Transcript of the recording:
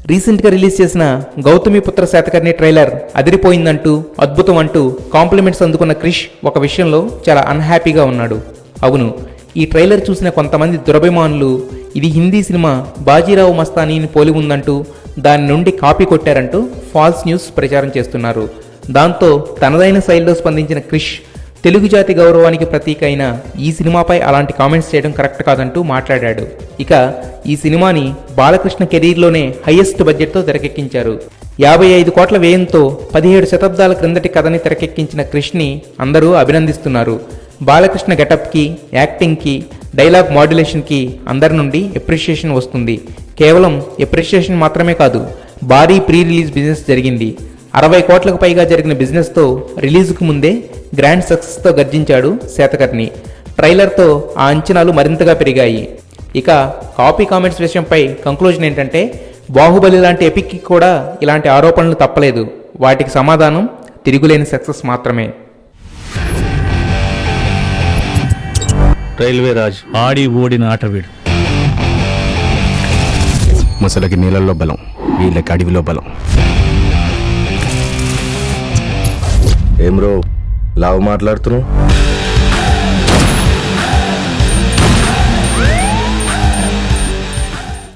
రీసెంట్గా రిలీజ్ చేసిన గౌతమిపుత్ర శాతకర్ణి ట్రైలర్ అదిరిపోయిందంటూ అద్భుతం అంటూ కాంప్లిమెంట్స్ అందుకున్న క్రిష్ ఒక విషయంలో చాలా అన్హ్యాపీగా ఉన్నాడు. అవును, ఈ ట్రైలర్ చూసిన కొంతమంది దురభిమానులు ఇది హిందీ సినిమా బాజీరావు మస్తానీని పోలి ఉందంటూ దాని నుండి కాపీ కొట్టారంటూ ఫాల్స్ న్యూస్ ప్రచారం చేస్తున్నారు. దాంతో తనదైన శైలిలో స్పందించిన క్రిష్ తెలుగు జాతి గౌరవానికి ప్రతీక అయిన ఈ సినిమాపై అలాంటి కామెంట్స్ చేయడం కరెక్ట్ కాదంటూ మాట్లాడాడు. ఇక ఈ సినిమాని బాలకృష్ణ కెరీర్లోనే హైయెస్ట్ బడ్జెట్తో తెరకెక్కించారు. 55 కోట్ల వ్యయంతో 17 శతాబ్దాల క్రిందటి కథని తెరకెక్కించిన క్రిష్ని అందరూ అభినందిస్తున్నారు. బాలకృష్ణ గెటప్కి, యాక్టింగ్కి, డైలాగ్ మాడ్యులేషన్కి అందరి నుండి ఎప్రిషియేషన్ వస్తుంది. కేవలం ఎప్రిషియేషన్ మాత్రమే కాదు, భారీ ప్రీ రిలీజ్ బిజినెస్ జరిగింది. 60 కోట్లకు పైగా జరిగిన బిజినెస్తో రిలీజ్కు ముందే గ్రాండ్ సక్సెస్తో గర్జించాడు శాతకర్ణి. ట్రైలర్తో ఆ అంచనాలు మరింతగా పెరిగాయి. ఇక కాపీ కామెంట్స్ విషయంపై కంక్లూజన్ ఏంటంటే, బాహుబలి లాంటి ఎపిక్కి కూడా ఇలాంటి ఆరోపణలు తప్పలేదు. వాటికి సమాధానం తిరుగులేని సక్సెస్ మాత్రమే. రైల్వే రాజ్ ఆడి ఓడిన ఆటవీడు. ముసలకి నీళ్ళల్లో బలం, వీళ్ళకి అడవిలో బలం. ఏం రో లావు మాట్లాడుతున్నావు?